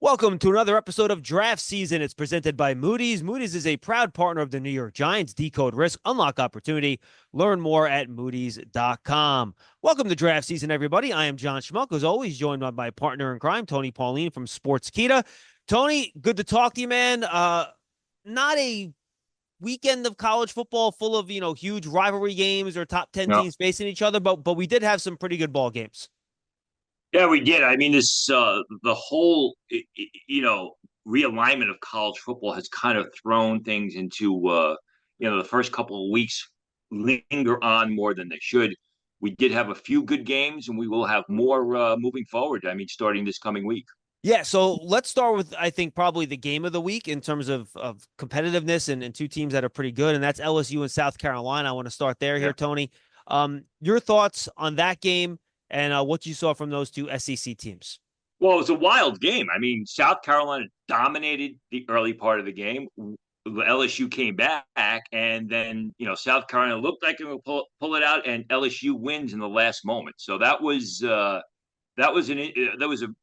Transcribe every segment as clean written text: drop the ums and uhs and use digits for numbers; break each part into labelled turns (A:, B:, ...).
A: Welcome to another episode of Draft Season. It's presented by Moody's. Moody's is a proud partner of the New York Giants. Decode risk, unlock opportunity. Learn more at moodys.com. Welcome to Draft Season, everybody. I am John Schmeelk, as always, joined by my partner in crime, Tony Pauline from Sportskeeda. Tony, good to talk to you, man. Not a weekend of college football full of, huge rivalry games or top 10
B: No.
A: teams facing each other, but we did have some pretty good ball games.
B: Yeah, we did. I mean, the whole realignment of college football has kind of thrown things into the first couple of weeks linger on more than they should. We did have a few good games, and we will have more moving forward. I mean, starting this coming week.
A: Yeah, so let's start with, I think, probably the game of the week in terms of competitiveness and two teams that are pretty good, and that's LSU and South Carolina. I want to start there
B: Yeah.
A: here, Tony. Your thoughts on that game and what you saw from those two SEC teams?
B: Well, it was a wild game. I mean, South Carolina dominated the early part of the game. LSU came back, and then South Carolina looked like it would pull it out, and LSU wins in the last moment. So that was a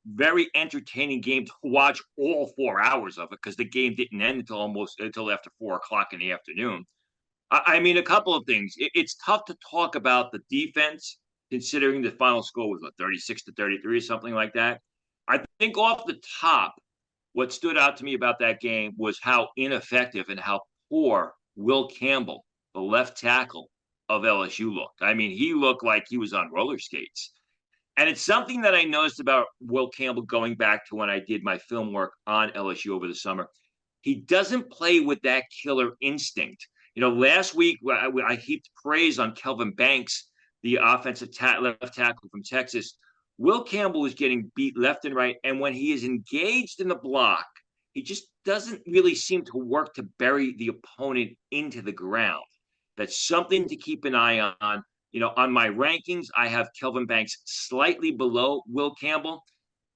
B: very entertaining game to watch all 4 hours of it because the game didn't end until after 4 o'clock in the afternoon. I mean, a couple of things. It's tough to talk about the defense considering the final score was 36-33 or something like that. I think off the top, what stood out to me about that game was how ineffective and how poor Will Campbell, the left tackle of LSU, looked. I mean, he looked like he was on roller skates. And it's something that I noticed about Will Campbell going back to when I did my film work on LSU over the summer. He doesn't play with that killer instinct. Last week I heaped praise on Kelvin Banks, the left tackle from Texas. Will Campbell was getting beat left and right, and when he is engaged in the block, he just doesn't really seem to work to bury the opponent into the ground. That's something to keep an eye on. On my rankings, I have Kelvin Banks slightly below Will Campbell.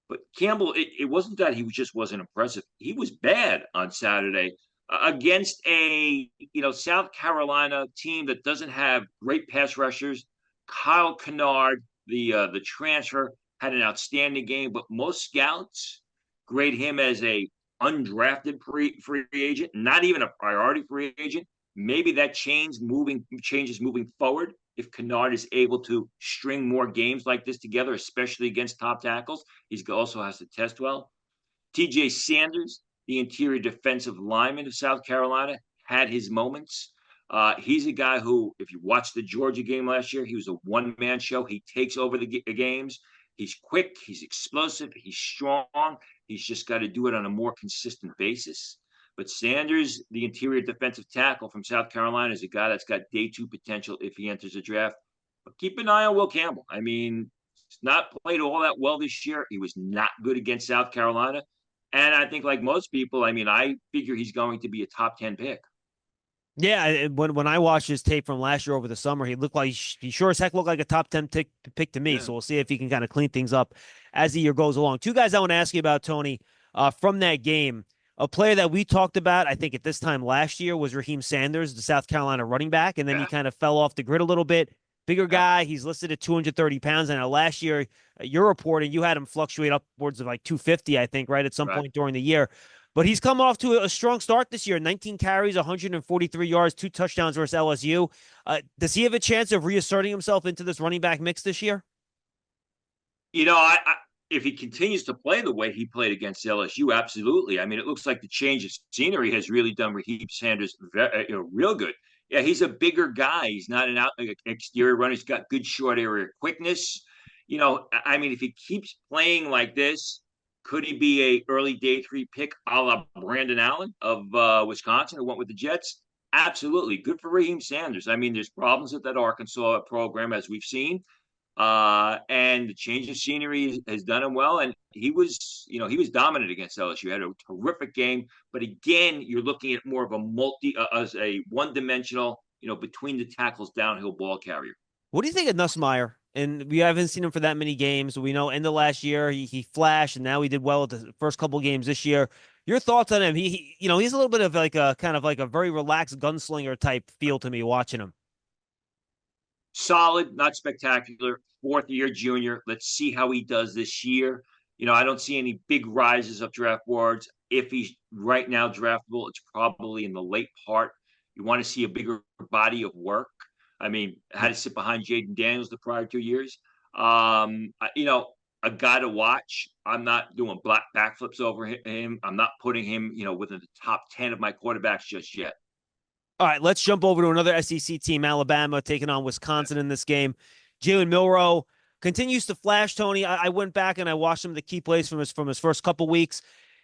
B: But Campbell, it wasn't that just wasn't impressive. He was bad on Saturday against a South Carolina team that doesn't have great pass rushers. Kyle Kennard, the transfer, had an outstanding game, but most scouts grade him as a undrafted free agent, not even a priority free agent. Maybe that changes moving forward if Kennard is able to string more games like this together, especially against top tackles. He also has to test well. TJ Sanders, the interior defensive lineman of South Carolina, had his moments. He's a guy who, if you watched the Georgia game last year, he was a one-man show. He takes over the games. He's quick. He's explosive. He's strong. He's just got to do it on a more consistent basis. But Sanders, the interior defensive tackle from South Carolina, is a guy that's got day two potential if he enters the draft. But keep an eye on Will Campbell. I mean, he's not played all that well this year. He was not good against South Carolina. And I think, like most people, I mean, I figure he's going to be a top 10 pick.
A: Yeah, when I watched his tape from last year over the summer, he looked like he sure as heck looked like a top 10 pick to me.
B: Yeah.
A: So we'll see if he can kind of clean things up as the year goes along. Two guys I want to ask you about, Tony, from that game. A player that we talked about, I think at this time last year, was Raheem Sanders, the South Carolina running back, and then he
B: Yeah.
A: kind of fell off the grid a little bit. Bigger
B: Yeah.
A: guy, he's listed at 230 pounds. And last year, you're reporting you had him fluctuate upwards of like 250, I think, right at some
B: Right.
A: point during the year. But he's come off to a strong start this year. 19 carries, 143 yards, 2 touchdowns versus LSU. Does he have a chance of reasserting himself into this running back mix this year?
B: If he continues to play the way he played against LSU, absolutely. I mean, it looks like the change of scenery has really done Raheem Sanders real good. Yeah, he's a bigger guy. He's not an exterior runner. He's got good short area quickness. I mean, if he keeps playing like this, could he be a early day 3 pick a la Brandon Allen of Wisconsin who went with the Jets? Absolutely. Good for Raheem Sanders. I mean, there's problems with that Arkansas program, as we've seen. And the change of scenery has done him well. And he was dominant against LSU. He had a terrific game. But again, you're looking at more of as a one-dimensional, between the tackles downhill ball carrier.
A: What do you think of Nussmeier? And we haven't seen him for that many games. We know end of last year he flashed, and now he did well at the first couple games this year. Your thoughts on him? He's a little bit of like a kind of like a very relaxed gunslinger type feel to me watching him.
B: Solid, not spectacular. Fourth year junior. Let's see how he does this year. I don't see any big rises up draft boards. If he's right now draftable, it's probably in the late part. You want to see a bigger body of work. I mean, had
A: Yeah.
B: to sit behind Jaden Daniels the prior 2 years. A guy to watch. I'm not doing black backflips over him. I'm not putting him, within the top 10 of my quarterbacks just yet.
A: All right, let's jump over to another SEC team, Alabama, taking on Wisconsin in this game. Jalen Milroe continues to flash, Tony. I went back and I watched some of the key plays from his first couple weeks.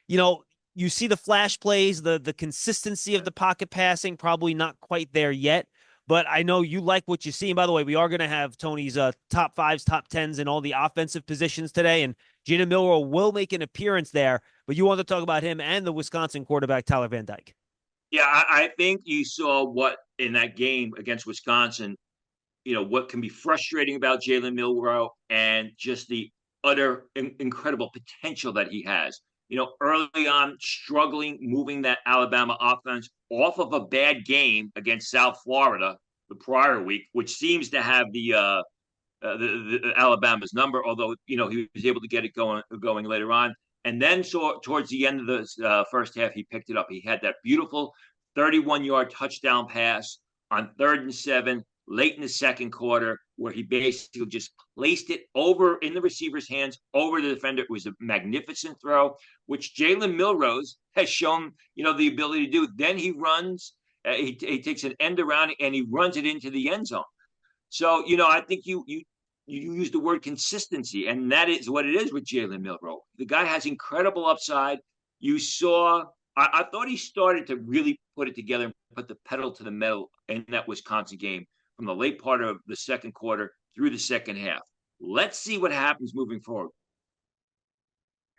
A: You know, you see the flash plays, the consistency of the pocket passing, probably not quite there yet. But I know you like what you see. And by the way, we are going to have Tony's top fives, top tens in all the offensive positions today. And Jalen Milroe will make an appearance there. But you want to talk about him and the Wisconsin quarterback, Tyler Van Dyke.
B: Yeah, I think you saw what in that game against Wisconsin, what can be frustrating about Jalen Milroe and just the utter incredible potential that he has. Early on, struggling moving that Alabama offense off of a bad game against South Florida the prior week, which seems to have the Alabama's number, although he was able to get it going later on. And then towards the end of the first half, he picked it up. He had that beautiful 31-yard touchdown pass on 3rd and 7 late in the second quarter, where he basically just placed it over in the receiver's hands over the defender. It was a magnificent throw, which Jalen Milroe has shown, the ability to do. Then he runs, he takes an end around and he runs it into the end zone. So, I think you use the word consistency, and that is what it is with Jalen Milroe. The guy has incredible upside. You saw, I thought he started to really put it together and put the pedal to the metal in that Wisconsin game from the late part of the second quarter through the second half. Let's see what happens moving forward.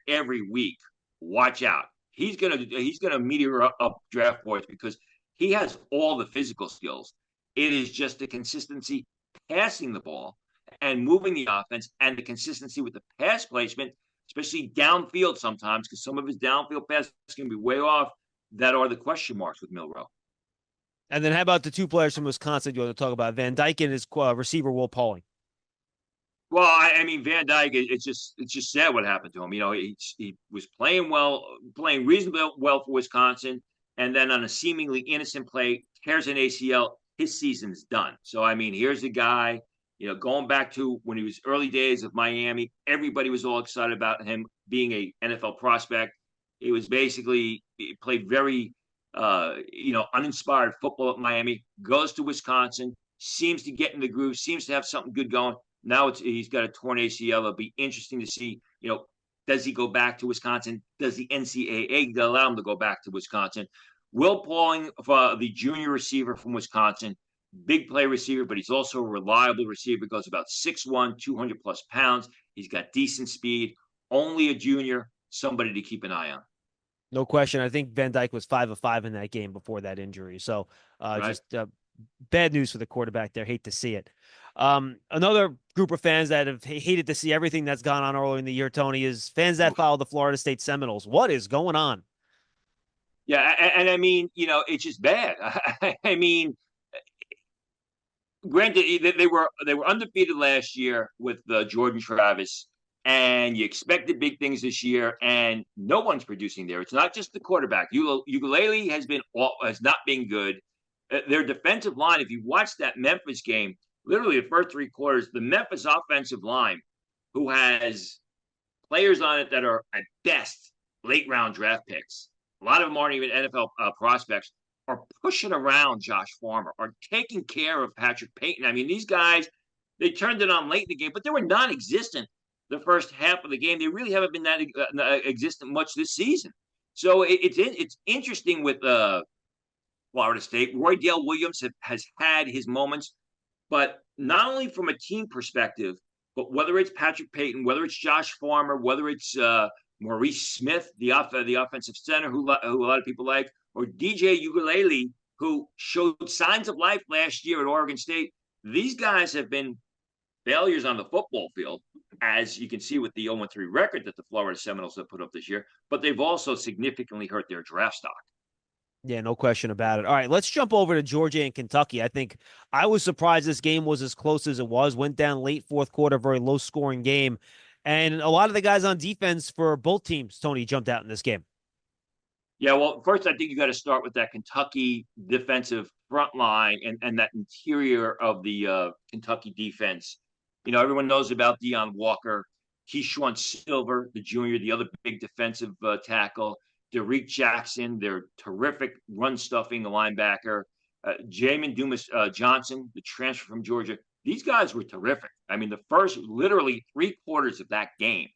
B: Every week, watch out. He's gonna meteor up draft boards because he has all the physical skills. It is just the consistency passing the ball and moving the offense and the consistency with the pass placement, especially downfield sometimes, because some of his downfield passes can be way off, that are the question marks with Milroe.
A: And then how about the two players from Wisconsin you want to talk about? Van Dyke and his receiver, Will Pauling.
B: Well, I mean, Van Dyke, it's just sad what happened to him. He was playing well, playing reasonably well for Wisconsin, and then on a seemingly innocent play, tears an ACL. His season's done. So, I mean, here's the guy, going back to when he was early days of Miami, everybody was all excited about him being a NFL prospect. It was basically, he played very, uninspired football at Miami, goes to Wisconsin, seems to get in the groove, seems to have something good going. Now he's got a torn ACL. It'll be interesting to see, does he go back to Wisconsin? Does the NCAA allow him to go back to Wisconsin? Will Pauling, the junior receiver from Wisconsin, big play receiver, but he's also a reliable receiver. Goes about 6'1", 200 plus pounds. He's got decent speed. Only a junior, somebody to keep an eye on.
A: No question. I think Van Dyke was 5 of 5 in that game before that injury. So
B: Right.
A: just bad news for the quarterback there. Hate to see it. Another group of fans that have hated to see everything that's gone on earlier in the year, Tony, is fans that follow the Florida State Seminoles. What is going on?
B: Yeah, and I mean, it's just bad. I mean, granted, they were undefeated last year with Jordan Travis, and you expected big things this year, and no one's producing there. It's not just the quarterback. Ukulele has not been good. Their defensive line, if you watch that Memphis game, literally the first 3 quarters, the Memphis offensive line, who has players on it that are at best late round draft picks, a lot of them aren't even NFL prospects, are pushing around Josh Farmer, are taking care of Patrick Payton. I mean, these guys, they turned it on late in the game, but they were non-existent the first half of the game. They really haven't been that existent much this season. So it's interesting with Florida State. Roy Dale Williams has had his moments, but not only from a team perspective, but whether it's Patrick Payton, whether it's Josh Farmer, whether it's Maurice Smith, the offensive center, who a lot of people like, or DJ Ukulele, who showed signs of life last year at Oregon State. These guys have been failures on the football field, as you can see with the 0-3 record that the Florida Seminoles have put up this year, but they've also significantly hurt their draft stock.
A: Yeah, no question about it. All right, let's jump over to Georgia and Kentucky. I think I was surprised this game was as close as it was. Went down late fourth quarter, very low scoring game. And a lot of the guys on defense for both teams, Tony, jumped out in this game.
B: Yeah, well, first I think you got to start with that Kentucky defensive front line and that interior of the Kentucky defense. Everyone knows about Deion Walker, Keyshawn Silver, the junior, the other big defensive tackle, Derek Jackson, their terrific run stuffing linebacker, Jamin Dumas Johnson, the transfer from Georgia. These guys were terrific. I mean, the first literally 3 quarters of that game.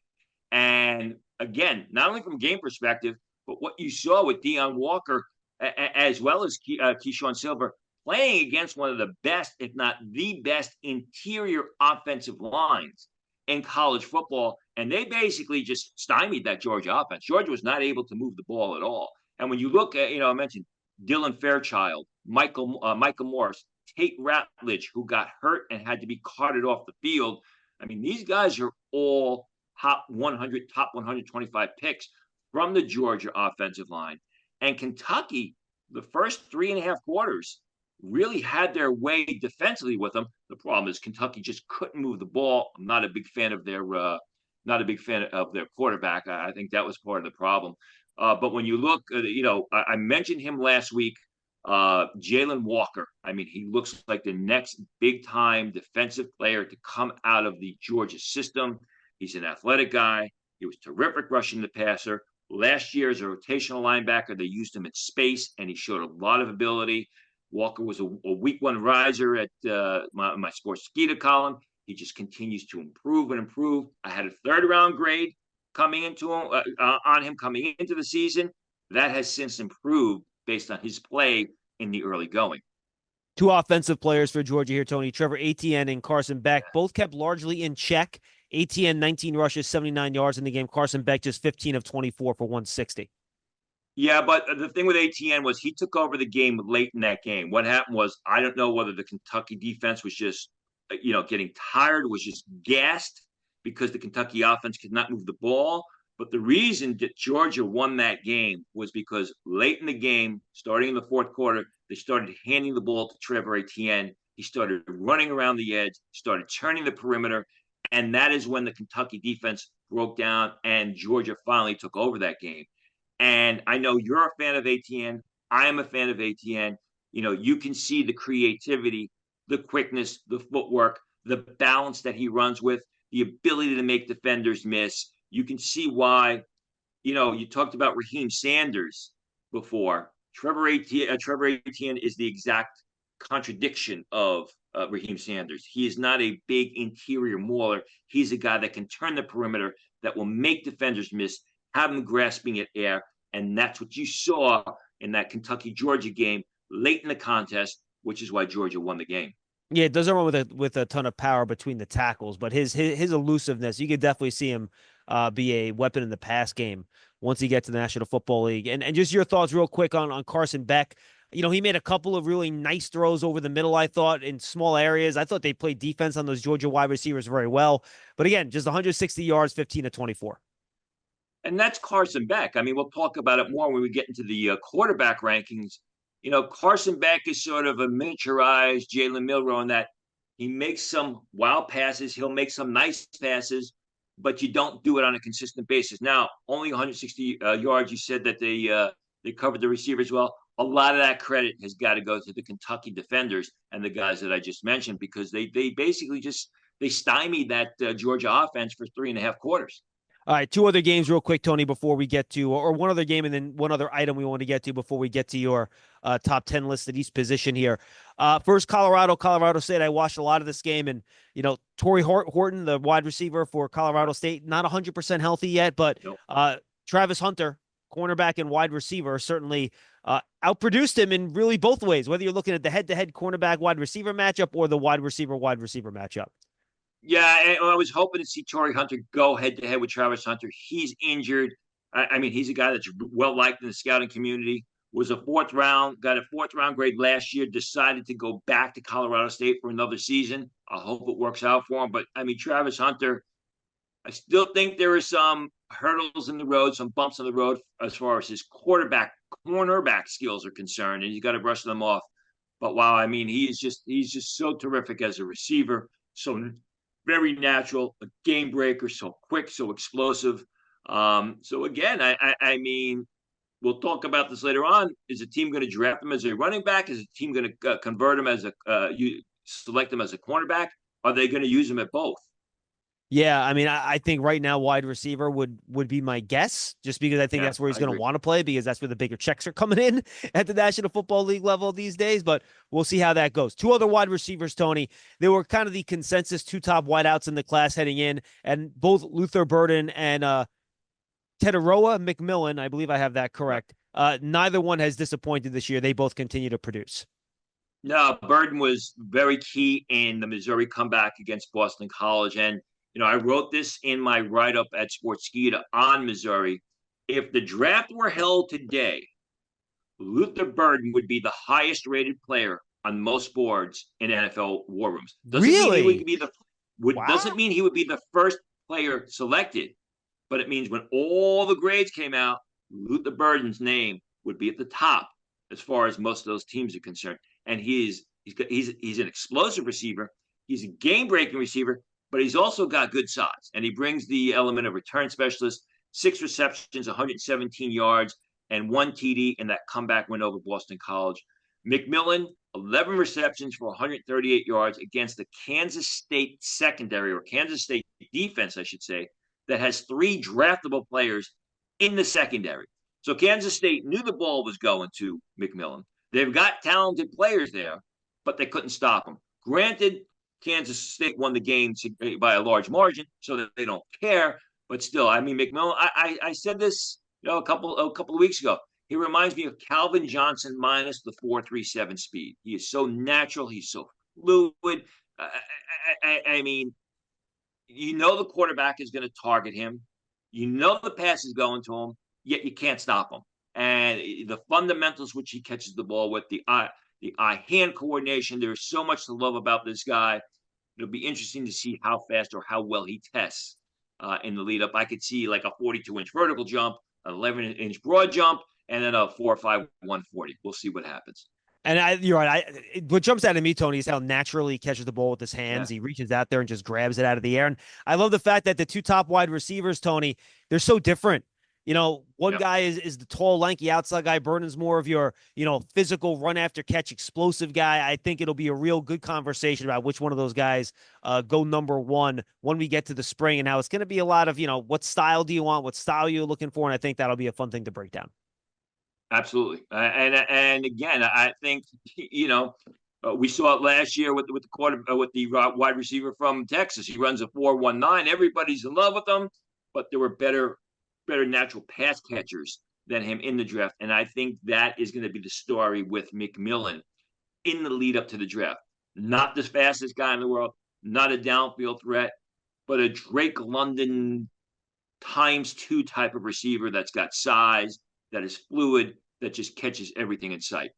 B: And again, not only from a game perspective, but what you saw with Deion Walker, as well as Keyshawn Silver, playing against one of the best, if not the best, interior offensive lines in college football. And they basically just stymied that Georgia offense. Georgia was not able to move the ball at all. And when you look at, I mentioned Dylan Fairchild, Michael Morris, Tate Ratledge, who got hurt and had to be carted off the field. I mean, these guys are all top 100, top 125 picks from the Georgia offensive line. And Kentucky, the first 3.5 quarters, really had their way defensively with them. The problem is Kentucky just couldn't move the ball. I'm not a big fan of their quarterback. I think that was part of the problem. But when you look, I mentioned him last week, Jalen Walker. I mean, he looks like the next big time defensive player to come out of the Georgia system. He's an athletic guy. He was terrific rushing the passer. Last year, as a rotational linebacker, they used him in space, and he showed a lot of ability. Walker was a week one riser at my sports Skeeta column. He just continues to improve and improve. I had a 3rd-round grade coming into him on him coming into the season. That has since improved based on his play in the early going.
A: Two offensive players for Georgia here, Tony. Trevor Etienne and Carson Beck both kept largely in check. Etienne, 19 rushes, 79 yards in the game. Carson Beck just 15 of 24 for 160.
B: Yeah, but the thing with Etienne was he took over the game late in that game. What happened was, I don't know whether the Kentucky defense was just, getting tired, was just gassed because the Kentucky offense could not move the ball. But the reason that Georgia won that game was because late in the game, starting in the 4th quarter, they started handing the ball to Trevor Etienne. He started running around the edge, started turning the perimeter, and that is when the Kentucky defense broke down and Georgia finally took over that game. And I know you're a fan of Etienne. I am a fan of Etienne. You can see the creativity, the quickness, the footwork, the balance that he runs with, the ability to make defenders miss. You can see why, you talked about Raheem Sanders before. Trevor Etienne is the exact contradiction of Raheem Sanders. He is not a big interior mauler. He's a guy that can turn the perimeter, that will make defenders miss, have them grasping at air. And that's what you saw in that Kentucky-Georgia game late in the contest, which is why Georgia won the game.
A: Yeah, it doesn't run with a ton of power between the tackles, but his elusiveness, you could definitely see him be a weapon in the pass game once he gets to the National Football League. And just your thoughts real quick on Carson Beck. He made a couple of really nice throws over the middle, I thought, in small areas. I thought they played defense on those Georgia wide receivers very well. But again, just 160 yards, 15 to 24.
B: And that's Carson Beck. I mean, we'll talk about it more when we get into the quarterback rankings. Carson Beck is sort of a miniaturized Jalen Milroe in that he makes some wild passes. He'll make some nice passes, but you don't do it on a consistent basis. Now, only 160 yards. You said that they covered the receivers well. A lot of that credit has got to go to the Kentucky defenders and the guys that I just mentioned, because they basically they stymied that Georgia offense for 3.5 quarters.
A: All right, 2 other games real quick, Tony, before we get to, or one other game and then one other item we want to get to before we get to your top 10 list at each position here. First, Colorado State. I watched a lot of this game, and, Torrey Horton, the wide receiver for Colorado State, not 100% healthy yet, but Travis Hunter, cornerback and wide receiver, certainly outproduced him in really both ways, whether you're looking at the head-to-head cornerback wide receiver matchup or the wide receiver matchup.
B: Yeah, I was hoping to see Torrey Hunter go head-to-head with Travis Hunter. He's injured. I mean, he's a guy that's well-liked in the scouting community, got a 4th-round grade last year, decided to go back to Colorado State for another season. I hope it works out for him. But, I mean, Travis Hunter, I still think there are some hurdles in the road, some bumps in the road as far as his cornerback skills are concerned, and he's got to brush them off. But wow, I mean, he's just so terrific as a receiver, so very natural, a game breaker, so quick, so explosive. So again, I mean, we'll talk about this later on. Is a team going to draft him as a running back? Is a team going to convert him as select him as a cornerback? Are they going to use him at both?
A: Yeah, I mean, I think right now wide receiver would be my guess, just because I think
B: Yeah,
A: that's where he's
B: I
A: going to
B: agree.
A: want to play, because that's where the bigger checks are coming in at the National Football League level these days. But we'll see how that goes. Two other wide receivers, Tony. They were kind of the consensus two top wideouts in the class heading in, and both Luther Burden and Teteroa McMillan, I believe I have that
B: Right.
A: correct. Neither one has disappointed this year. They both continue to produce.
B: No, Burden was very key in the Missouri comeback against Boston College. And, I wrote this in my write up at Sportskeeda on Missouri. If the draft were held today, Luther Burden would be the highest rated player on most boards in NFL war rooms. Doesn't mean he would
A: Really?
B: be doesn't
A: Wow.
B: mean he would be the first player selected, but it means when all the grades came out, Luther Burden's name would be at the top as far as most of those teams are concerned. And he's an explosive receiver. He's a game breaking receiver, but he's also got good size, and he brings the element of return specialist. 6 receptions, 117 yards, and one TD in that comeback win over Boston College. McMillan, 11 receptions for 138 yards against the Kansas State secondary, or Kansas State defense, I should say, that has 3 draftable players in the secondary. So Kansas State knew the ball was going to McMillan. They've got talented players there, but they couldn't stop him. Granted, Kansas State won the game by a large margin, so that they don't care. But still, I mean, McMillan. I said this, a couple of weeks ago. He reminds me of Calvin Johnson minus the 4.37 speed. He is so natural. He's so fluid. I mean, the quarterback is going to target him. The pass is going to him, yet you can't stop him. And the fundamentals which he catches the ball with, the eye hand coordination, there's so much to love about this guy. It'll be interesting to see how fast or how well he tests in the lead up. I could see like a 42-inch vertical jump, an 11-inch broad jump, and then a 4.5 140. We'll see what happens.
A: And you're right. What jumps out at me, Tony, is how naturally he catches the ball with his hands.
B: Yeah.
A: He reaches out there and just grabs it out of the air. And I love the fact that the two top wide receivers, Tony, they're so different. One
B: Yeah.
A: guy is the tall, lanky outside guy. Burden's more of your, physical run after catch, explosive guy. I think it'll be a real good conversation about which one of those guys go number one when we get to the spring, and how it's going to be a lot of, what style do you want? What style you're looking for? And I think that'll be a fun thing to break down.
B: Absolutely. And again, I think we saw it last year with the wide receiver from Texas. He runs a 4.19. Everybody's in love with him, but there were better natural pass catchers than him in the draft. And I think that is going to be the story with McMillan in the lead up to the draft. Not the fastest guy in the world, not a downfield threat, but a Drake London times two type of receiver that's got size, that is fluid, that just catches everything in sight.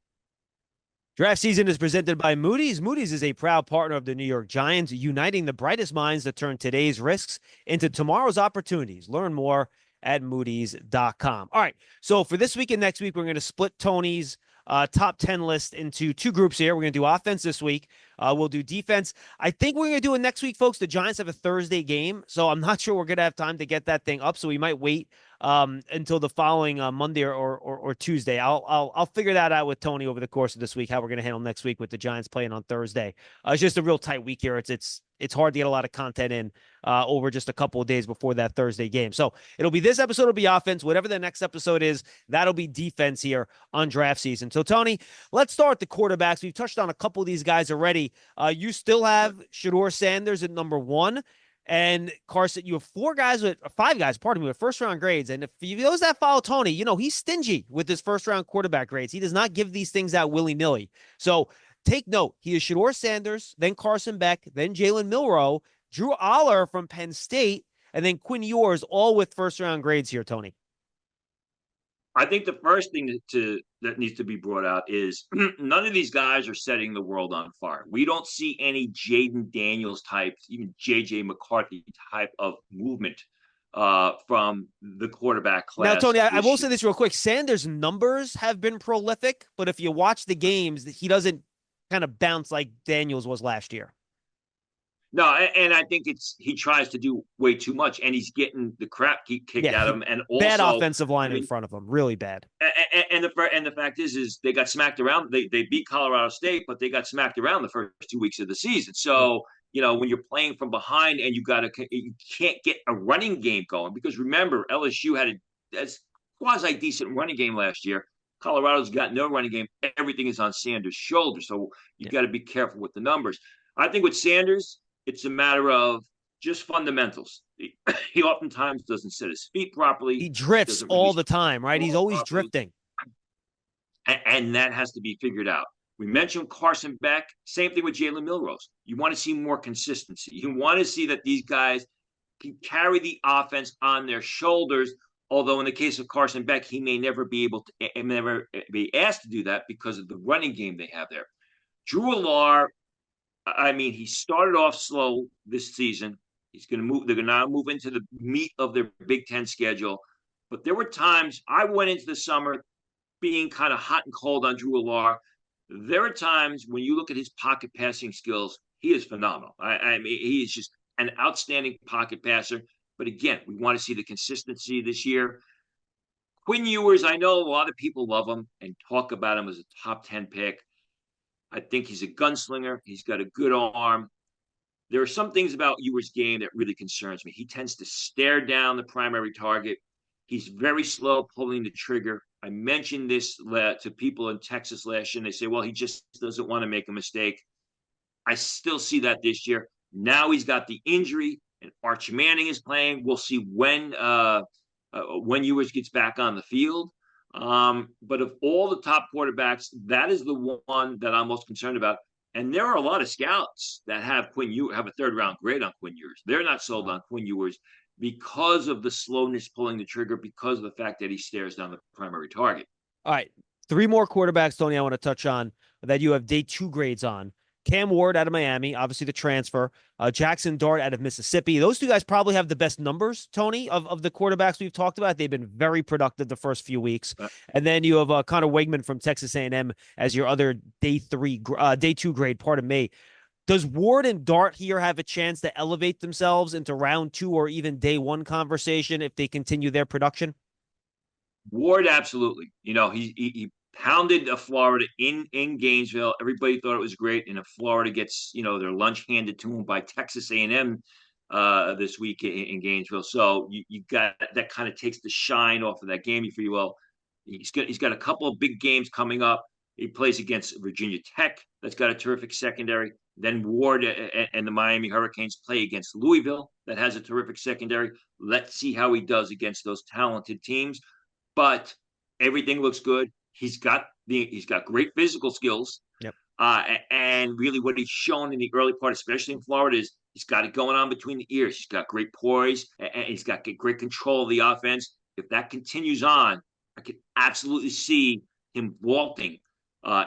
A: Draft season is presented by Moody's. Moody's is a proud partner of the New York Giants, uniting the brightest minds to turn today's risks into tomorrow's opportunities. Learn more at Moody's.com. All right. So for this week and next week, we're going to split Tony's top 10 list into two groups here. We're going to do offense this week. We'll do defense. I think we're going to do it next week, folks. The Giants have a Thursday game, so I'm not sure we're going to have time to get that thing up. So we might wait until the following Monday or Tuesday. I'll figure that out with Tony over the course of this week, how we're going to handle next week with the Giants playing on Thursday. It's just a real tight week here. It's hard to get a lot of content in over just a couple of days before that Thursday game. So it'll be this episode will be offense. Whatever the next episode is, that'll be defense here on draft season. So Tony, let's start the quarterbacks. We've touched on a couple of these guys already. You still have Shedeur Sanders at number 1. And Carson, you have five guys, pardon me, with first round grades. And if those that follow Tony, he's stingy with his first round quarterback grades. He does not give these things out willy nilly. So take note. He is Shedeur Sanders, then Carson Beck, then Jalen Milroe, Drew Aller from Penn State, and then Quinn Ewers, all with first round grades here, Tony.
B: I think the first thing that needs to be brought out is none of these guys are setting the world on fire. We don't see any Jaden Daniels type, even JJ McCarthy type of movement from the quarterback
A: Now,
B: class
A: Tony, I
B: this
A: will
B: year.
A: say this real quick. Sanders' numbers have been prolific, but if you watch the games, he doesn't kind of bounce like Daniels was last year.
B: No, and I think he tries to do way too much, and he's getting the crap kicked
A: Yeah,
B: out of him. And
A: bad
B: also,
A: offensive
B: I
A: line in
B: mean,
A: front of him, really bad.
B: and the fact is they got smacked around. They beat Colorado State, but they got smacked around the first 2 weeks of the season.
A: Yeah.
B: So when you're playing from behind and you can't get a running game going, because remember LSU had a quasi decent running game last year. Colorado's got no running game. Everything is on Sanders' shoulders, so you
A: Yeah.
B: got to be careful with the numbers. I think with Sanders, it's a matter of just fundamentals. He oftentimes doesn't set his feet properly.
A: He
B: He
A: drifts
B: doesn't
A: all
B: release
A: the time,
B: the
A: right? He's
B: ball
A: always
B: properly,
A: drifting.
B: and that has to be figured out. We mentioned Carson Beck. Same thing with Jalen Milrose. You want to see more consistency. You want to see that these guys can carry the offense on their shoulders. Although in the case of Carson Beck, he may never be able to, never be asked to do that because of the running game they have there. Drew Alar, I mean, he started off slow this season. He's going to move. They're going to now move into the meat of their Big Ten schedule. But there were times I went into the summer being kind of hot and cold on Drew Alar. There are times when you look at his pocket passing skills, he is phenomenal. I mean, he is just an outstanding pocket passer. But again, we want to see the consistency this year. Quinn Ewers, I know a lot of people love him and talk about him as a top 10 pick. I think he's a gunslinger. He's got a good arm. There are some things about Ewers' game that really concerns me. He tends to stare down the primary target. He's very slow pulling the trigger. I mentioned this to people in Texas last year, and they say, well, he just doesn't want to make a mistake. I still see that this year. Now he's got the injury, and Arch Manning is playing. We'll see when Ewers gets back on the field. But of all the top quarterbacks, that is the one that I'm most concerned about. And there are a lot of scouts that have have a third round grade on Quinn Ewers. They're not sold on Quinn Ewers because of the slowness pulling the trigger, because of the fact that he stares down the primary target.
A: All right. Three more quarterbacks, Tony, I want to touch on that you have day 2 grades on. Cam Ward out of Miami, obviously the transfer. Jackson Dart out of Mississippi. Those two guys probably have the best numbers, Tony, of the quarterbacks we've talked about. They've been very productive the first few weeks. And then you have Connor Wegman from Texas A&M as your other day 2 grade. Pardon me. Does Ward and Dart here have a chance to elevate themselves into round 2 or even day 1 conversation if they continue their production?
B: Ward, absolutely. He pounded Florida in Gainesville. Everybody thought it was great, and if Florida gets their lunch handed to them by Texas A&M this week in Gainesville, so you got that kind of takes the shine off of that game. If you will, he's got a couple of big games coming up. He plays against Virginia Tech. That's got a terrific secondary. Then Ward and the Miami Hurricanes play against Louisville. That has a terrific secondary. Let's see how he does against those talented teams. But everything looks good. He's got great physical skills.
A: Yep.
B: And really what he's shown in the early part, especially in Florida, is he's got it going on between the ears. He's got great poise, and he's got great control of the offense. If that continues on, I could absolutely see him vaulting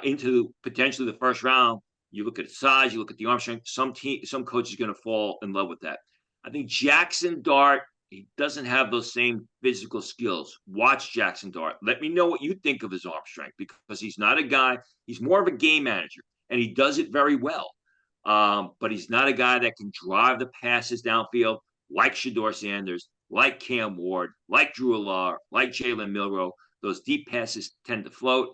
B: into potentially the first round. You look at the size, you look at the arm strength. Some coach is going to fall in love with that. I think Jackson Dart, he doesn't have those same physical skills. Watch Jackson Dart. Let me know what you think of his arm strength, because he's not a guy, he's more of a game manager, and he does it very well. But he's not a guy that can drive the passes downfield like Shedeur Sanders, like Cam Ward, like Drew Alar, like Jalen Milroe. Those deep passes tend to float.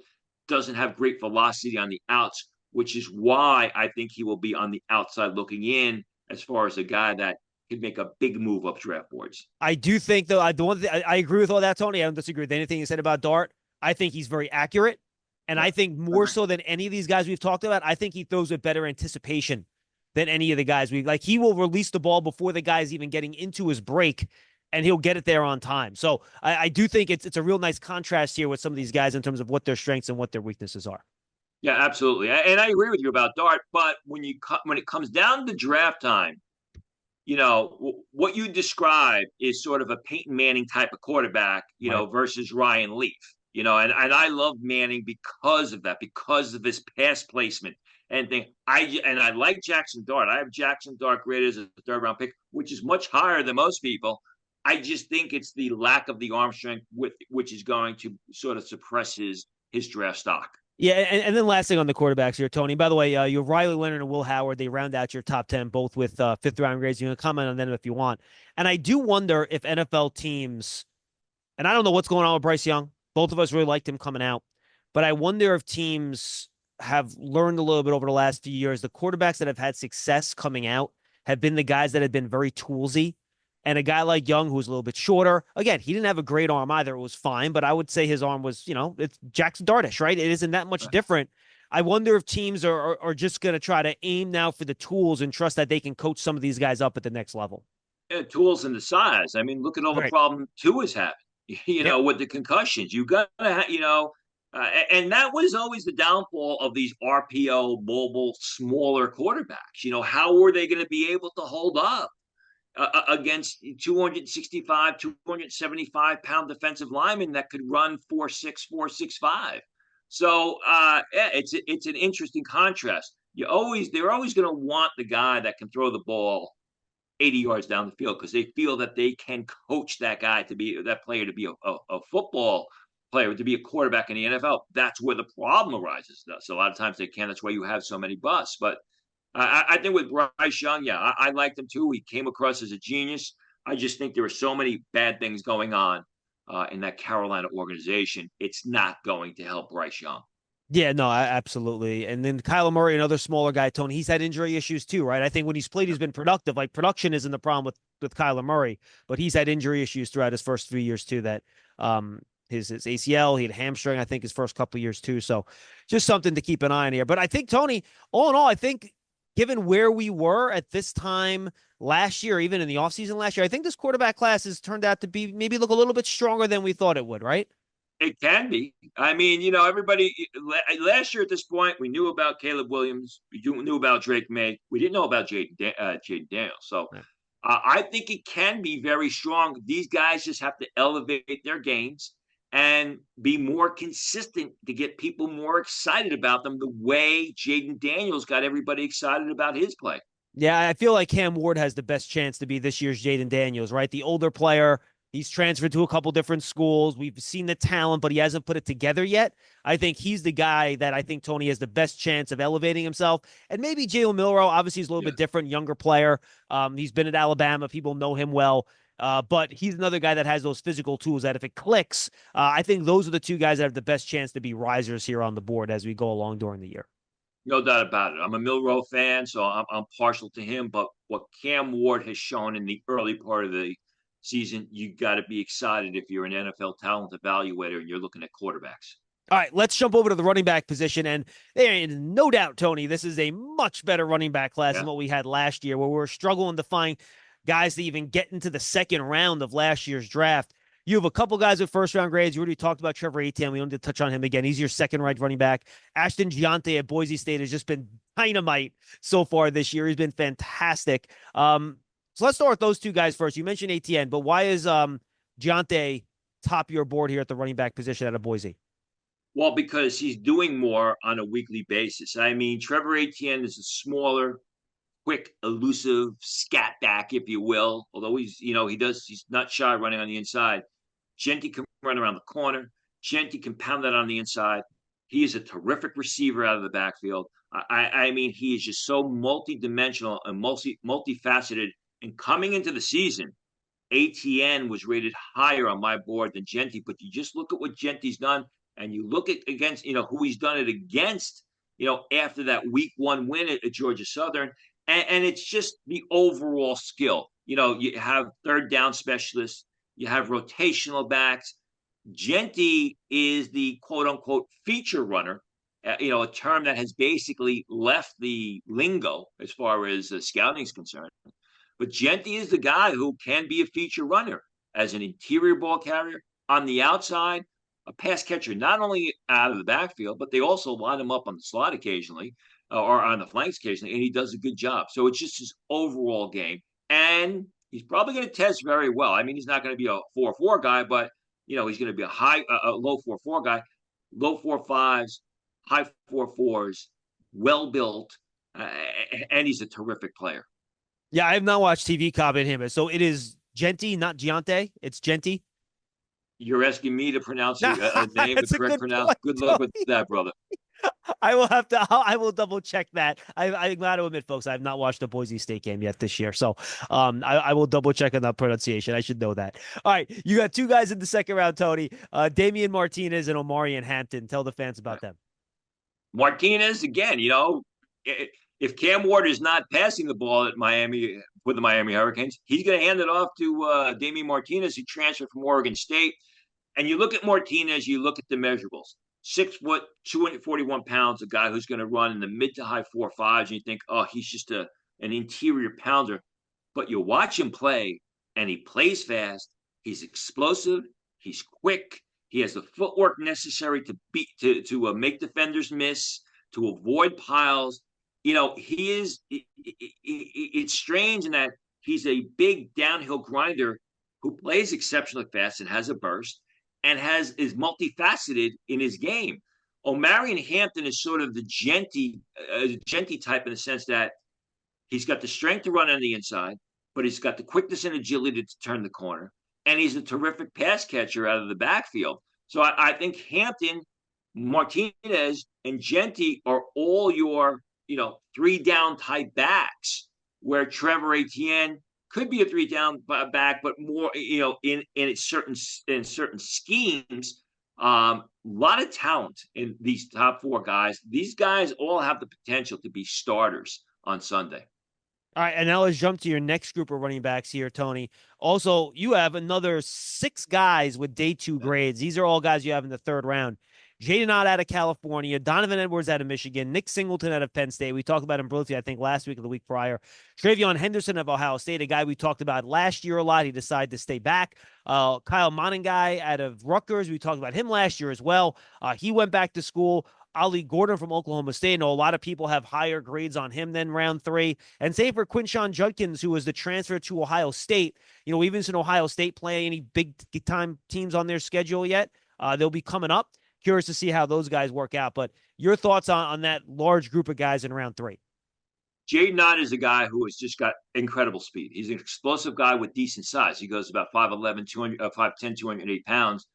B: Doesn't have great velocity on the outs, which is why I think he will be on the outside looking in as far as a guy that could make a big move up draft boards.
A: I do think, though, I agree with all that, Tony. I don't disagree with anything you said about Dart. I think he's very accurate. And I think more so than any of these guys we've talked about, I think he throws with better anticipation than any of the guys he will release the ball before the guy's even getting into his break, and he'll get it there on time. So I do think it's a real nice contrast here with some of these guys in terms of what their strengths and what their weaknesses are.
B: Yeah, absolutely. And I agree with you about Dart. But when it comes down to draft time, what you describe is sort of a Peyton Manning type of quarterback, versus Ryan Leaf, and I love Manning because of that, because of his pass placement and thing. I like Jackson Dart. I have Jackson Dart graded as a third round pick, which is much higher than most people. I just think it's the lack of the arm strength which is going to sort of suppress his draft stock.
A: Yeah, and then last thing on the quarterbacks here, Tony. By the way, you have Riley Leonard and Will Howard. They round out your top 10, both with fifth round grades. You can comment on them if you want. And I do wonder if NFL teams, and I don't know what's going on with Bryce Young. Both of us really liked him coming out, but I wonder if teams have learned a little bit over the last few years. The quarterbacks that have had success coming out have been the guys that have been very toolsy. And a guy like Young, who's a little bit shorter, again, he didn't have a great arm either. It was fine, but I would say his arm was, it's Jackson Dartish, right? It isn't that much different. I wonder if teams are just going to try to aim now for the tools and trust that they can coach some of these guys up at the next level.
B: Yeah, tools and the size. I mean, look at all the
A: Right.
B: problem Tua is having.
A: Yep.
B: With the concussions, you got to, and that was always the downfall of these RPO mobile smaller quarterbacks. How were they going to be able to hold up against 265, 275 pound defensive linemen that could run 4.6, 4.65? So yeah, it's an interesting contrast. They're always going to want the guy that can throw the ball 80 yards down the field because they feel that they can coach that player to be a football player, to be a quarterback in the NFL. That's where the problem arises. So a lot of times they can. That's why you have so many busts. But I think with Bryce Young, yeah, I liked him too. He came across as a genius. I just think there were so many bad things going on in that Carolina organization. It's not going to help Bryce Young.
A: Yeah, no, absolutely. And then Kyler Murray, another smaller guy, Tony, he's had injury issues too, right? I think when he's played, he's been productive. Like production isn't the problem with Kyler Murray, but he's had injury issues throughout his first 3 years too. That his ACL, he had hamstring, I think, his first couple of years too. So just something to keep an eye on here. But I think Tony, all in all, I think given where we were at this time last year, even in the offseason last year, I think this quarterback class has turned out to be maybe look a little bit stronger than we thought it would, right?
B: It can be. I mean, everybody last year at this point, we knew about Caleb Williams. We knew about Drake May. We didn't know about Jaden Daniels. So I think it can be very strong. These guys just have to elevate their games and be more consistent to get people more excited about them the way Jaden Daniels got everybody excited about his play.
A: Yeah, I feel like Cam Ward has the best chance to be this year's Jaden Daniels, right? The older player. He's transferred to a couple different schools. We've seen the talent, but he hasn't put it together yet. I think he's the guy that I think Tony has the best chance of elevating himself. And maybe Jalen Milroe, obviously, he's a little bit different, younger player. He's been at Alabama. People know him well. But he's another guy that has those physical tools that if it clicks, I think those are the two guys that have the best chance to be risers here on the board as we go along during the year.
B: No doubt about it. I'm a Milroe fan, so I'm partial to him. But what Cam Ward has shown in the early part of the season, you got to be excited if you're an NFL talent evaluator and you're looking at quarterbacks.
A: All right, let's jump over to the running back position. And there is no doubt, Tony, this is a much better running back class than what we had last year, where we were struggling to find guys to even get into the second round of last year's draft. You have a couple guys with first-round grades. You already talked about Trevor Etienne. We don't need to touch on him again. He's your second-ranked running back. Ashton Giante at Boise State has just been dynamite so far this year. He's been fantastic. So let's start with those two guys first. You mentioned Etienne, but why is Giante top your board here at the running back position out of Boise?
B: Well, because he's doing more on a weekly basis. I mean, Trevor Etienne is a smaller, quick, elusive scat back, if you will. Although he's not shy running on the inside. Genty can run around the corner. Genty can pound that on the inside. He is a terrific receiver out of the backfield. I mean, he is just so multi-dimensional and multifaceted. And coming into the season, ATN was rated higher on my board than Genty. But you just look at what Genty's done, and you look at against, who he's done it against, after that week one win at Georgia Southern. And it's just the overall skill. You have third down specialists, you have rotational backs. Genty is the quote unquote feature runner, a term that has basically left the lingo as far as scouting is concerned. But Genty is the guy who can be a feature runner as an interior ball carrier on the outside, a pass catcher, not only out of the backfield, but they also line him up on the slot occasionally or on the flanks occasionally, and he does a good job. So it's just his overall game. And he's probably going to test very well. I mean, he's not going to be a 4.4 guy, but, he's going to be a low 4.4 guy, low 4.5s, high 4.4s, well built, and he's a terrific player.
A: Yeah, I have not watched TV comment him. So it is Genty, not Giante. It's Genty.
B: You're asking me to pronounce a name, the correct pronounce. Good luck with that, brother.
A: I will have to. I will double check that. I'm glad to admit, folks, I have not watched the Boise State game yet this year, so I will double check on that pronunciation. I should know that. All right, you got two guys in the second round, Tony. Damian Martinez and Omarion Hampton. Tell the fans about them.
B: Martinez again, if Cam Ward is not passing the ball at Miami with the Miami Hurricanes, he's going to hand it off to Damian Martinez, who transferred from Oregon State. And you look at Martinez, you look at the measurables. 6 foot, 241 pounds, a guy who's going to run in the mid to high 4.5s, and you think, oh, he's just an interior pounder. But you watch him play, and he plays fast. He's explosive. He's quick. He has the footwork necessary to make defenders miss, to avoid piles. He is. It's strange in that he's a big downhill grinder who plays exceptionally fast and has a burst and is multifaceted in his game. Omarion Hampton is sort of the Genty type in the sense that he's got the strength to run on the inside, but he's got the quickness and agility to turn the corner, and he's a terrific pass catcher out of the backfield. So I think Hampton, Martinez, and Genty are all your 3-down type backs, where Trevor Etienne could be a 3-down back, but more in certain schemes. A lot of talent in these top 4 guys. These guys all have the potential to be starters on Sunday.
A: All right, and now let's jump to your next group of running backs here, Tony. Also, you have another 6 guys with day 2 grades. These are all guys you have in the third round. Jaden Ott out of California, Donovan Edwards out of Michigan, Nick Singleton out of Penn State. We talked about him briefly, I think, last week or the week prior. Travion Henderson of Ohio State, a guy we talked about last year a lot. He decided to stay back. Kyle Monangai out of Rutgers. We talked about him last year as well. He went back to school. Ollie Gordon from Oklahoma State. I know a lot of people have higher grades on him than round 3. And same for Quinshawn Judkins, who was the transfer to Ohio State. We haven't seen Ohio State play any big-time teams on their schedule yet. They'll be coming up. Curious to see how those guys work out. But your thoughts on that large group of guys in round 3?
B: Jaden Ott is a guy who has just got incredible speed. He's an explosive guy with decent size. He goes about 5'11", 5'10", 208 pounds.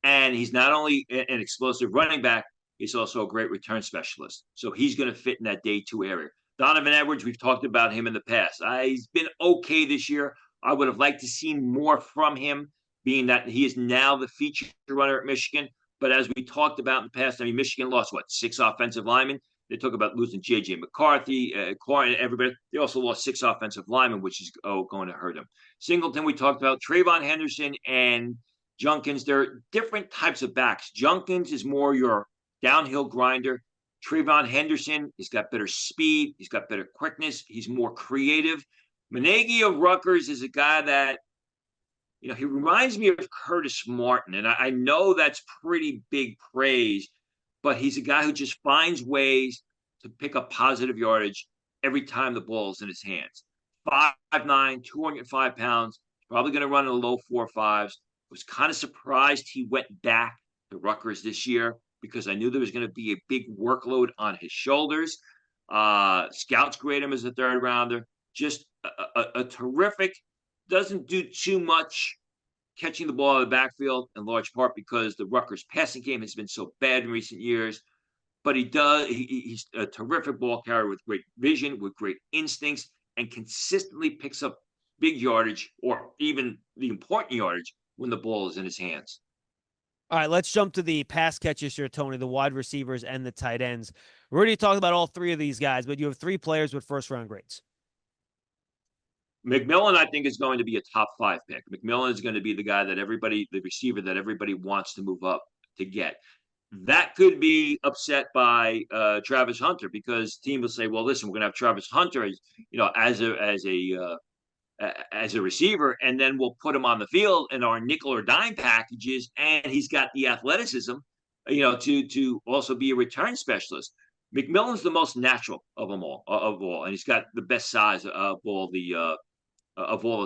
B: And he's not only an explosive running back, he's also a great return specialist. So he's going to fit in that day 2 area. Donovan Edwards, we've talked about him in the past. He's been okay this year. I would have liked to see more from him, being that he is now the feature runner at Michigan. But as we talked about in the past, Michigan lost, 6 offensive linemen? They talk about losing J.J. McCarthy, Corey, and everybody. They also lost 6 offensive linemen, which is going to hurt them. Singleton, we talked about. Trayvon Henderson and Junkins, they're different types of backs. Junkins is more your downhill grinder. Trayvon Henderson, he's got better speed. He's got better quickness. He's more creative. Manegi of Rutgers is a guy that, he reminds me of Curtis Martin. And I know that's pretty big praise, but he's a guy who just finds ways to pick up positive yardage every time the ball's in his hands. 5'9", 205 pounds, probably going to run in the low 4.5s. Was kind of surprised he went back to Rutgers this year because I knew there was going to be a big workload on his shoulders. Scouts grade him as a third rounder. Just a terrific, doesn't do too much catching the ball in the backfield, in large part because the Rutgers passing game has been so bad in recent years. But he's a terrific ball carrier with great vision, with great instincts, and consistently picks up big yardage or even the important yardage when the ball is in his hands.
A: All right, let's jump to the pass catchers here, Tony, the wide receivers and the tight ends. We already talked about all 3 of these guys, but you have 3 players with first-round grades.
B: McMillan, I think, is going to be a top 5 pick. McMillan is going to be the guy the receiver that everybody wants to move up to get. That could be upset by Travis Hunter because team will say, well, listen, we're going to have Travis Hunter as a receiver, and then we'll put him on the field in our nickel or dime packages, and he's got the athleticism, to also be a return specialist. McMillan's the most natural of them all, and he's got the best size of all the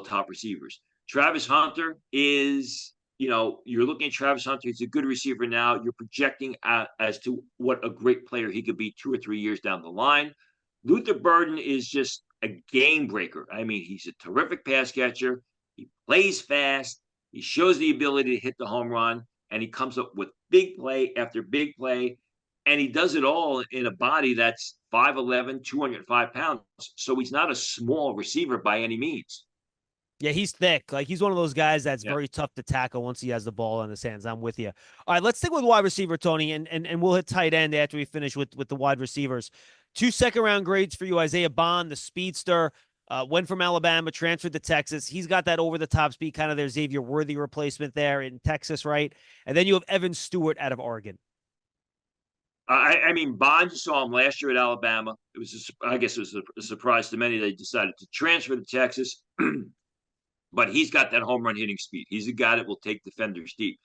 B: top receivers. Travis Hunter is, you're looking at Travis Hunter. He's a good receiver now. You're projecting as to what a great player he could be 2 or 3 years down the line. Luther Burden is just a game breaker. He's a terrific pass catcher. He plays fast. He shows the ability to hit the home run, and he comes up with big play after big play. And he does it all in a body that's 5'11", 205 pounds. So he's not a small receiver by any means.
A: Yeah, he's thick. Like he's one of those guys that's
B: Yeah.
A: very tough to tackle once he has the ball in his hands. I'm with you. All right, let's stick with wide receiver, Tony, and we'll hit tight end after we finish with the wide receivers. 2 second-round grades for you. Isaiah Bond, the speedster, went from Alabama, transferred to Texas. He's got that over the top speed, kind of their Xavier Worthy replacement there in Texas, right? And then you have Evan Stewart out of Oregon.
B: I mean, Bond, you saw him last year at Alabama. It was, I guess, it was a surprise to many. They decided to transfer to Texas, but he's got that home run hitting speed. He's a guy that will take defenders deep.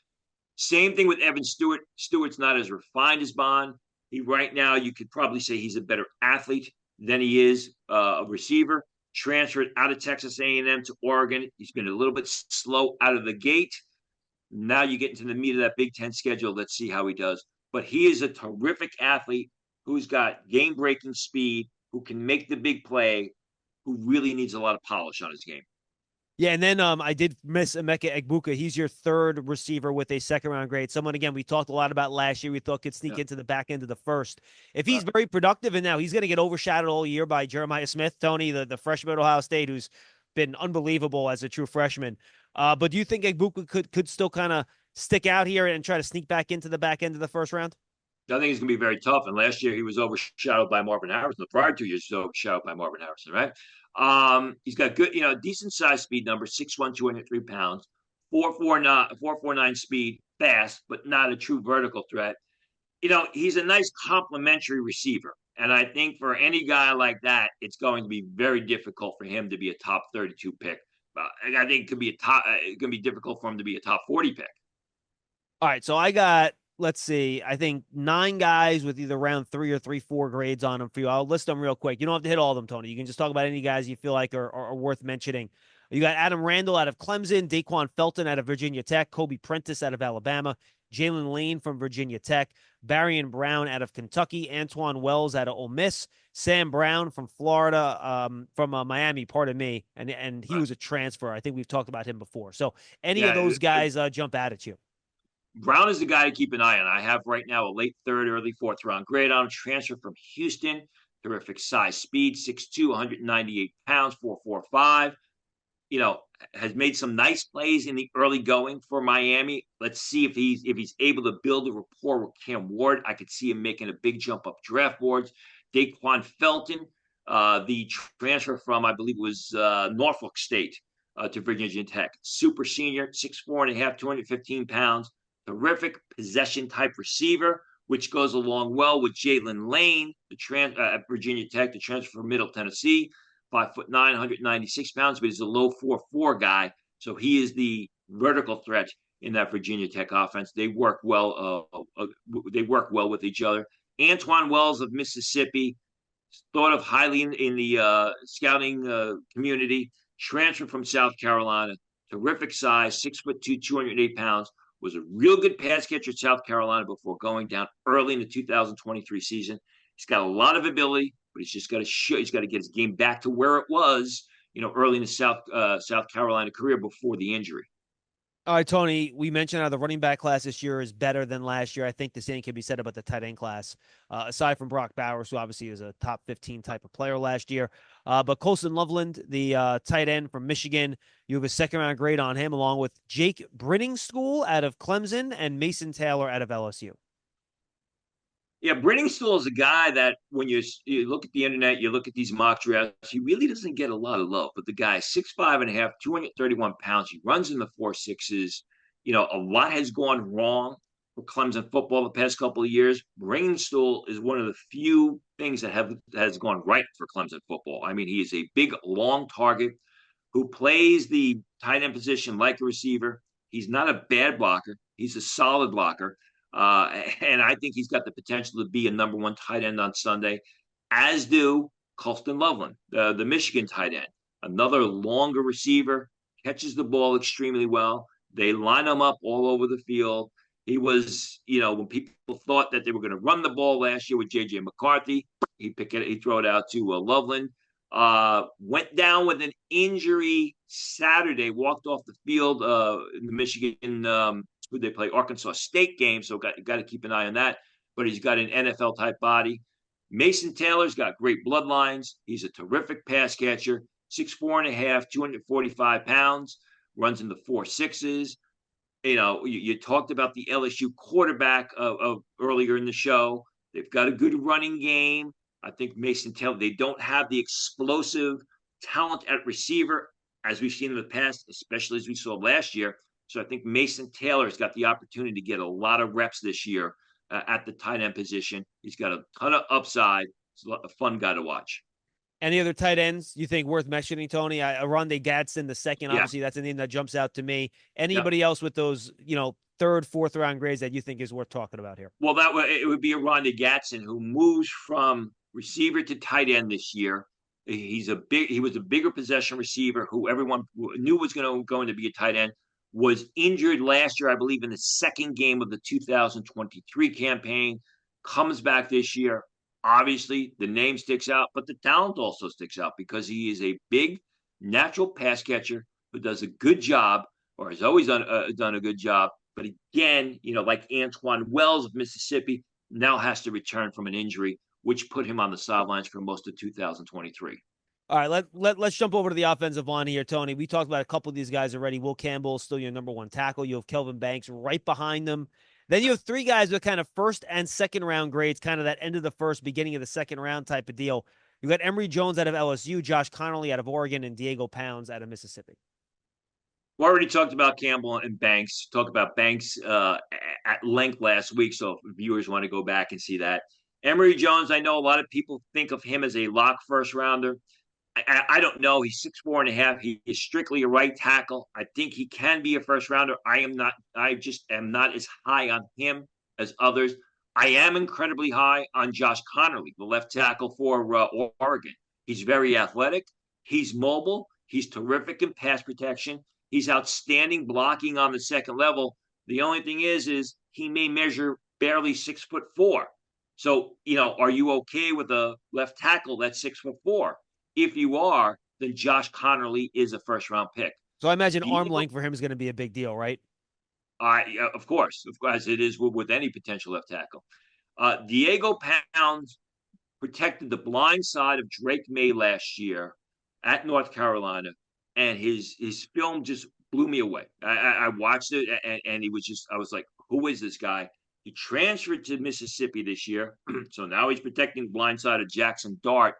B: Same thing with Evan Stewart. Stewart's not as refined as Bond. He right now, you could probably say he's a better athlete than he is a receiver. Transferred out of Texas A&M to Oregon. He's been a little bit slow out of the gate. Now you get into the meat of that Big Ten schedule. Let's see how he does. But he is a terrific athlete who's got game-breaking speed, who can make the big play, who really needs a lot of polish on his game.
A: Yeah, and then I did miss Emeka Egbuka. He's your third receiver with a second-round grade. Someone, again, we talked a lot about last year. We thought could sneak into the back end of the first. If he's very productive, and now he's going to get overshadowed all year by Jeremiah Smith, Tony, the freshman at Ohio State, who's been unbelievable as a true freshman. But do you think Egbuka could still kind of stick out here and try to sneak back into the back end of the first round?
B: I think he's going to be very tough. And last year he was overshadowed by Marvin Harrison. The prior 2 years he was overshadowed by Marvin Harrison, right? He's got good, decent size speed number, 6'1", 203 pounds, 4.49 speed, fast, but not a true vertical threat. He's a nice complementary receiver. And I think for any guy like that, it's going to be very difficult for him to be a top 32 pick. I think it could be difficult for him to be a top 40 pick.
A: All right, so I got, let's see, I think 9 guys with either round 3 or 3-4 grades on them for you. I'll list them real quick. You don't have to hit all of them, Tony. You can just talk about any guys you feel like are worth mentioning. You got Adam Randall out of Clemson, Daquan Felton out of Virginia Tech, Kobe Prentice out of Alabama, Jalen Lane from Virginia Tech, Barian Brown out of Kentucky, Antoine Wells out of Ole Miss, Sam Brown from Florida, from Miami, pardon me, and he was a transfer. I think we've talked about him before. So any of those guys jump out at you?
B: Brown is the guy to keep an eye on. I have right now a late third, early fourth round grade on him. Transfer from Houston, terrific size, speed, 6'2", 198 pounds, 4.45. Has made some nice plays in the early going for Miami. Let's see if he's able to build a rapport with Cam Ward. I could see him making a big jump up draft boards. Daquan Felton, the transfer from, I believe it was Norfolk State to Virginia Tech. Super senior, 6'4.5", 215 pounds. Terrific possession type receiver, which goes along well with Jalen Lane, at Virginia Tech, the transfer from Middle Tennessee. 5'9", 196 pounds, but he's a low 4.4 guy. So he is the vertical threat in that Virginia Tech offense. They work well. They work well with each other. Antoine Wells of Mississippi, thought of highly in the scouting community. Transferred from South Carolina. Terrific size, 6'2", 208 pounds. Was a real good pass catcher at South Carolina before going down early in the 2023 season. He's got a lot of ability, but he's just got to show. He's got to get his game back to where it was, early in the South Carolina career before the injury.
A: All right, Tony, we mentioned how the running back class this year is better than last year. I think the same can be said about the tight end class, aside from Brock Bowers, who obviously is a top 15 type of player last year. But Colson Loveland, the tight end from Michigan, you have a second-round grade on him, along with Jake Brittingschool out of Clemson and Mason Taylor out of LSU.
B: Yeah, Brittingschool is a guy that when you look at the internet, you look at these mock drafts, he really doesn't get a lot of love. But the guy is 6'5.5", 231 pounds. He runs in the 4.6s. A lot has gone wrong for Clemson football the past couple of years. Brittingschool is one of the few things that has gone right for Clemson football. I mean, he is a big, long target who plays the tight end position like a receiver. He's not a bad blocker. He's a solid blocker. And I think he's got the potential to be a number 1 tight end on Sunday, as do Colston Loveland, the Michigan tight end, another longer receiver, catches the ball extremely well. They line him up all over the field. He was, when people thought that they were going to run the ball last year with J.J. McCarthy, he throw it out to Loveland. Went down with an injury Saturday, walked off the field in the Michigan who they play Arkansas State game, so got to keep an eye on that. but he's got an NFL type body. Mason Taylor's got great bloodlines. He's a terrific pass catcher, 6'4.5", 245 pounds, runs in the 4.6s. You talked about the LSU quarterback of earlier in the show. They've got a good running game. I think Mason Taylor, they don't have the explosive talent at receiver as we've seen in the past, especially as we saw last year. So I think Mason Taylor's got the opportunity to get a lot of reps this year at the tight end position. He's got a ton of upside. He's a fun guy to watch.
A: Any other tight ends you think worth mentioning, Tony? Rondé Gadsden, the second,
B: Yeah.
A: obviously, that's a name that jumps out to me.
B: Yeah.
A: Anybody else with those, third, fourth round grades that you think is worth talking about here?
B: Well, it would be a Rondé Gadsden who moves from receiver to tight end this year. He was a bigger possession receiver who everyone knew was going to be a tight end. Was injured last year, I believe, in the second game of the 2023 campaign. Comes back this year. Obviously, the name sticks out, but the talent also sticks out because he is a big, natural pass catcher who does a good job, or has always done a good job. But again, like Antoine Wells of Mississippi, now has to return from an injury, which put him on the sidelines for most of 2023.
A: All right, let's jump over to the offensive line here, Tony. We talked about a couple of these guys already. Will Campbell is still your number one tackle. You have Kelvin Banks right behind them. Then you have three guys with kind of first and second round grades, kind of that end of the first, beginning of the second round type of deal. You got Emory Jones out of LSU, Josh Connolly out of Oregon, and Diego Pounds out of Mississippi.
B: We already talked about Campbell and Banks. Talked about Banks at length last week, so if viewers want to go back and see that. Emory Jones, I know a lot of people think of him as a lock first rounder. I don't know. He's 6'4.5". He is strictly a right tackle. I think he can be a first rounder. I just am not as high on him as others. I am incredibly high on Josh Connolly, the left tackle for Oregon. He's very athletic. He's mobile. He's terrific in pass protection. He's outstanding blocking on the second level. The only thing is he may measure barely 6'4". So, are you okay with a left tackle that's 6'4"? If you are, then Josh Connolly is a first round pick.
A: So I imagine arm length for him is going to be a big deal, right?
B: Of course, as it is with any potential left tackle. Diego Pounds protected the blind side of Drake May last year at North Carolina, and his film just blew me away. I watched it, and I was like, who is this guy? He transferred to Mississippi this year, so now he's protecting the blind side of Jackson Dart.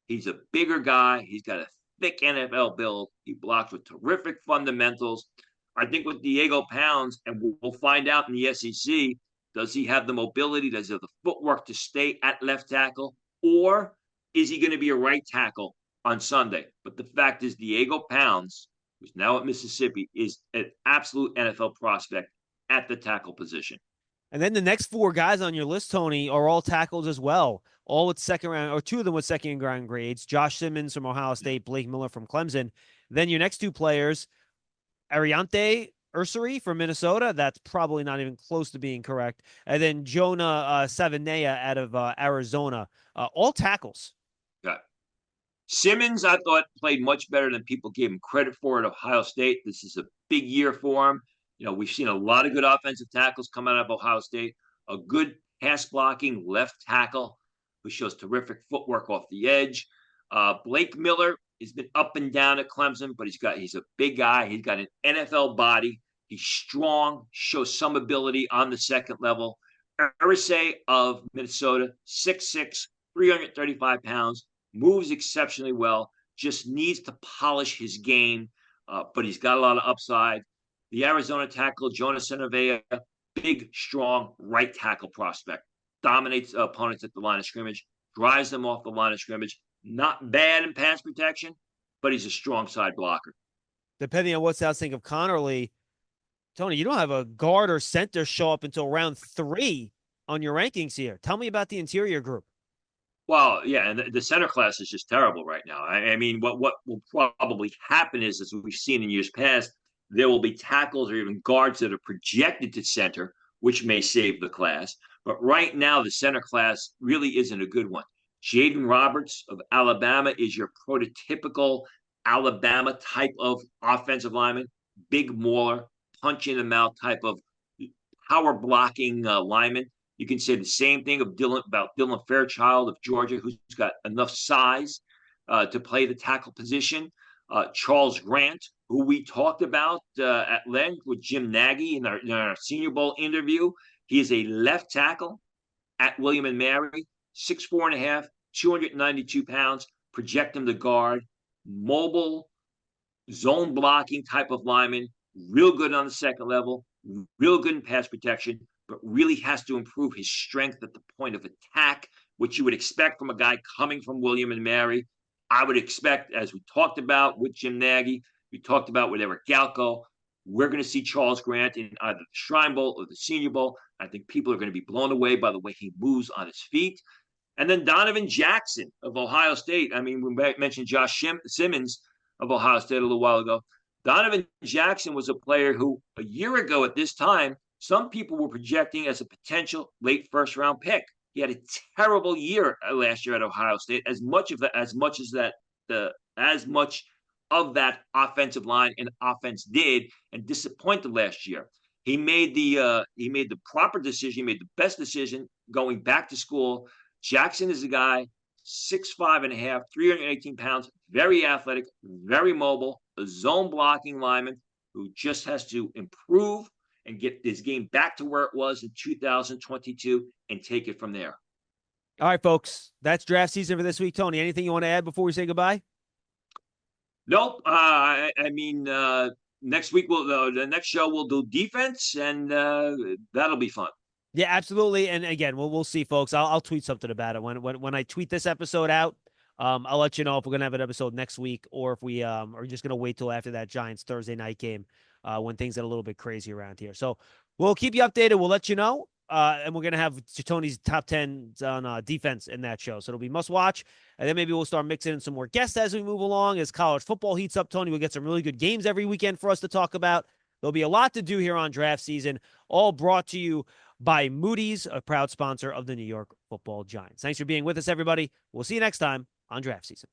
B: He's a bigger guy. He's got a thick NFL build. He blocks with terrific fundamentals. I think with Diego Pounds, and we'll find out in the SEC, does he have the mobility? Does he have the footwork to stay at left tackle? Or is he going to be a right tackle on Sunday? But the fact is, Diego Pounds, who's now at Mississippi, is an absolute NFL prospect at the tackle position.
A: And then the next four guys on your list, Tony, are all tackles as well, all with second round, or two of them with second round grades. Josh Simmons from Ohio State, Blake Miller from Clemson. Then your next two players, Ariante Ursary from Minnesota. That's probably not even close to being correct. And then Jonah Savanea out of Arizona. All tackles.
B: Yeah. Simmons, I thought, played much better than people gave him credit for at Ohio State. This is a big year for him. We've seen a lot of good offensive tackles come out of Ohio State. A good pass blocking left tackle who shows terrific footwork off the edge. Blake Miller has been up and down at Clemson, but he's a big guy. He's got an NFL body. He's strong, shows some ability on the second level. Ursay of Minnesota, 6'6", 335 pounds, moves exceptionally well, just needs to polish his game, but he's got a lot of upside. The Arizona tackle, Jonah Savanea, big, strong right tackle prospect. Dominates opponents at the line of scrimmage, drives them off the line of scrimmage. Not bad in pass protection, but he's a strong side blocker.
A: Depending on what South think of Connerly, Tony, you don't have a guard or center show up until round 3 on your rankings here. Tell me about the interior group.
B: Well, yeah, and the center class is just terrible right now. I mean, what will probably happen is, as we've seen in years past, there will be tackles or even guards that are projected to center, which may save the class. But right now, the center class really isn't a good one. Jaden Roberts of Alabama is your prototypical Alabama type of offensive lineman, big mauler, punch in the mouth type of power blocking lineman. You can say the same thing about Dylan Fairchild of Georgia, who's got enough size to play the tackle position. Charles Grant, who we talked about at length with Jim Nagy in our Senior Bowl interview. He is a left tackle at William and Mary, 6'4" and a half, 292 pounds. Project him to guard, mobile, zone blocking type of lineman, real good on the second level, real good in pass protection, but really has to improve his strength at the point of attack, which you would expect from a guy coming from William and Mary. I would expect, as we talked about with Jim Nagy, we talked about with Eric Galko, we're going to see Charles Grant in either the Shrine Bowl or the Senior Bowl. I think people are going to be blown away by the way he moves on his feet. And then Donovan Jackson of Ohio State. I mean, we mentioned Josh Simmons of Ohio State a little while ago. Donovan Jackson was a player who, a year ago at this time, some people were projecting as a potential late first round pick. He had a terrible year last year at Ohio State. As much of that offensive line and offense did and disappointed last year. He made the proper decision. He made the best decision going back to school. Jackson is a guy, 6'5" and a half, 318 pounds, very athletic, very mobile, a zone blocking lineman who just has to improve and get his game back to where it was in 2022 and take it from there.
A: All right, folks, that's draft season for this week. Tony, anything you want to add before we say goodbye?
B: Nope. Next week the next show we'll do defense, and that'll be fun.
A: Yeah, absolutely. And again, we'll see, folks. I'll tweet something about it when I tweet this episode out. I'll let you know if we're gonna have an episode next week or if we are just gonna wait till after that Giants Thursday night game when things get a little bit crazy around here. So we'll keep you updated. We'll let you know. And we're gonna have Tony's top 10 on defense in that show. So it'll be must watch. And then maybe we'll start mixing in some more guests as we move along. As college football heats up, Tony, we'll get some really good games every weekend for us to talk about. There'll be a lot to do here on draft season, all brought to you by Moody's, a proud sponsor of the New York Football Giants. Thanks for being with us, everybody. We'll see you next time on draft season.